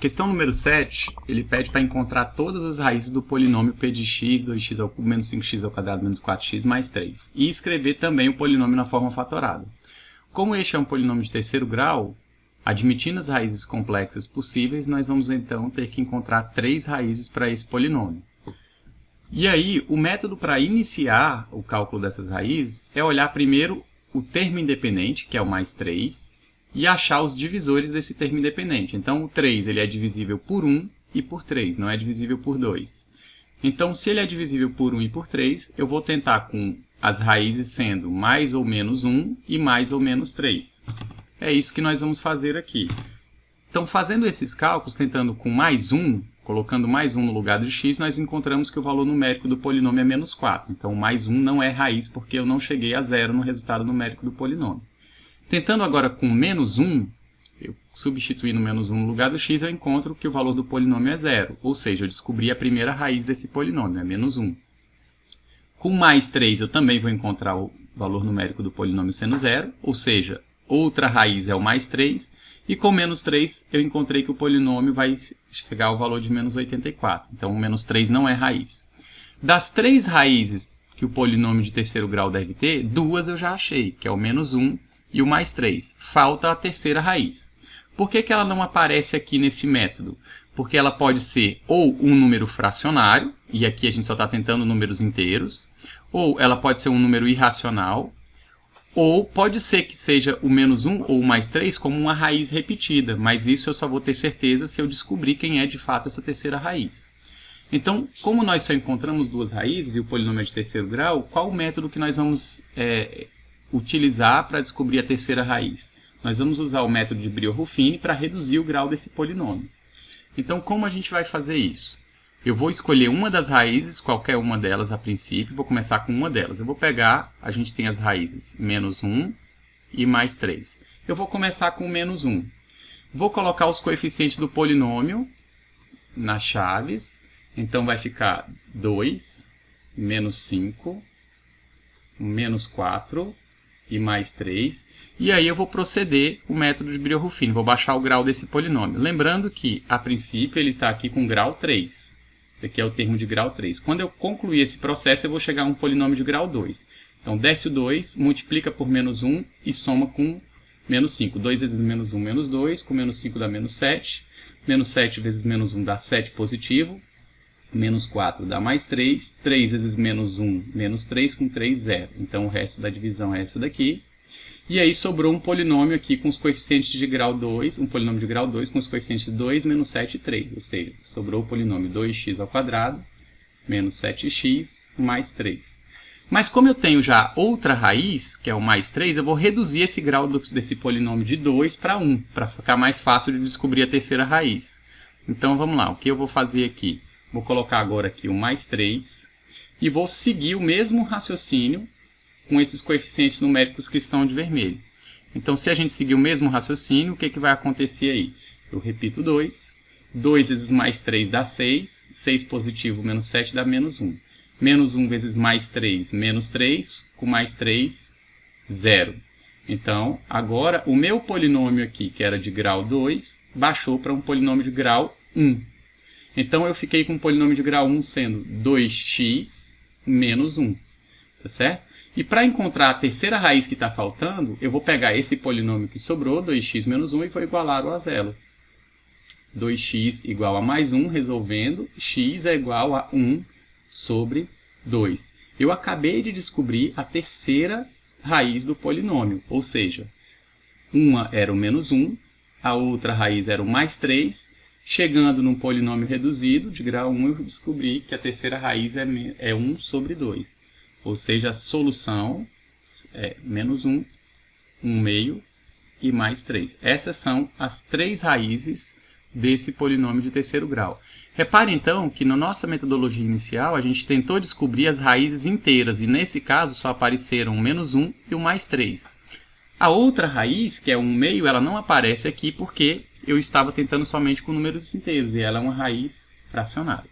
questão número 7, ele pede para encontrar todas as raízes do polinômio p de x, 2x ao cubo, menos 5x ao quadrado, menos 4x mais 3. E escrever também o polinômio na forma fatorada. Como este é um polinômio de terceiro grau, admitindo as raízes complexas possíveis, nós vamos então ter que encontrar 3 raízes para esse polinômio. E aí, o método para iniciar o cálculo dessas raízes é olhar primeiro o termo independente, que é o mais 3, e achar os divisores desse termo independente. Então, o 3 ele é divisível por 1 e por 3, não é divisível por 2. Então, se ele é divisível por 1 e por 3, eu vou tentar com as raízes sendo mais ou menos 1 e mais ou menos 3. É isso que nós vamos fazer aqui. Então, fazendo esses cálculos, tentando com mais 1, colocando mais 1 no lugar de x, nós encontramos que o valor numérico do polinômio é menos 4. Então, mais 1 não é raiz, porque eu não cheguei a zero no resultado numérico do polinômio. Tentando agora com menos 1, eu substituindo menos 1 no lugar do x, eu encontro que o valor do polinômio é zero. Ou seja, eu descobri a primeira raiz desse polinômio, é menos 1. Com mais 3, eu também vou encontrar o valor numérico do polinômio sendo zero, ou seja, outra raiz é o mais 3. E com menos 3, eu encontrei que o polinômio vai chegar ao valor de menos 84. Então, o menos 3 não é raiz. Das 3 raízes que o polinômio de terceiro grau deve ter, 2 eu já achei, que é o menos 1 e o mais 3. Falta a terceira raiz. Por que ela não aparece aqui nesse método? Porque ela pode ser ou um número fracionário, e aqui a gente só está tentando números inteiros, ou ela pode ser um número irracional, ou pode ser que seja o menos 1 ou o mais 3 como uma raiz repetida, mas isso eu só vou ter certeza se eu descobrir quem é de fato essa terceira raiz. Então, como nós só encontramos 2 raízes e o polinômio é de terceiro grau, qual o método que nós vamos utilizar para descobrir a terceira raiz? Nós vamos usar o método de Brio-Ruffini para reduzir o grau desse polinômio. Então, como a gente vai fazer isso? Eu vou escolher uma das raízes, qualquer uma delas a princípio, vou começar com uma delas. Eu vou pegar, a gente tem as raízes menos 1 e mais 3. Eu vou começar com menos 1. Vou colocar os coeficientes do polinômio nas chaves. Então vai ficar 2, menos 5, menos 4 e mais 3. E aí eu vou proceder o método de Brio-Ruffini, vou baixar o grau desse polinômio. Lembrando que, a princípio, ele está aqui com grau 3. Esse aqui é o termo de grau 3. Quando eu concluir esse processo, eu vou chegar a um polinômio de grau 2. Então, desce o 2, multiplica por menos 1 e soma com menos 5. 2 vezes menos 1, menos 2. Com menos 5 dá menos 7. Menos 7 vezes menos 1 dá 7 positivo. Menos 4 dá mais 3. 3 vezes menos 1, menos 3. Com 3, 0. Então, o resto da divisão é essa daqui. E aí sobrou um polinômio aqui com os coeficientes de grau 2, um polinômio de grau 2 com os coeficientes 2, menos 7 e 3. Ou seja, sobrou o polinômio 2x ao quadrado, menos 7x, mais 3. Mas como eu tenho já outra raiz, que é o mais 3, eu vou reduzir esse grau desse polinômio de 2 para 1, para ficar mais fácil de descobrir a terceira raiz. Então vamos lá, o que eu vou fazer aqui? Vou colocar agora aqui o mais 3 e vou seguir o mesmo raciocínio com esses coeficientes numéricos que estão de vermelho. Então, se a gente seguir o mesmo raciocínio, o que vai acontecer aí? Eu repito 2. 2 vezes mais 3 dá 6. 6 positivo menos 7 dá menos 1. Menos 1 vezes mais 3, menos 3. Com mais 3, 0. Então, agora, o meu polinômio aqui, que era de grau 2, baixou para um polinômio de grau 1. Então, eu fiquei com um polinômio de grau 1 sendo 2x menos 1. Tá certo? E para encontrar a terceira raiz que está faltando, eu vou pegar esse polinômio que sobrou, 2x menos 1, e vou igualar a zero. 2x igual a mais 1, resolvendo, x é igual a 1 sobre 2. Eu acabei de descobrir a terceira raiz do polinômio, ou seja, uma era o menos 1, a outra raiz era o mais 3, chegando num polinômio reduzido, de grau 1, eu descobri que a terceira raiz é 1 sobre 2. Ou seja, a solução é menos 1, 1 meio e mais 3. Essas são as 3 raízes desse polinômio de terceiro grau. Repare então que na nossa metodologia inicial a gente tentou descobrir as raízes inteiras e nesse caso só apareceram o menos 1 e o mais 3. A outra raiz, que é 1 meio, ela não aparece aqui porque eu estava tentando somente com números inteiros e ela é uma raiz fracionária.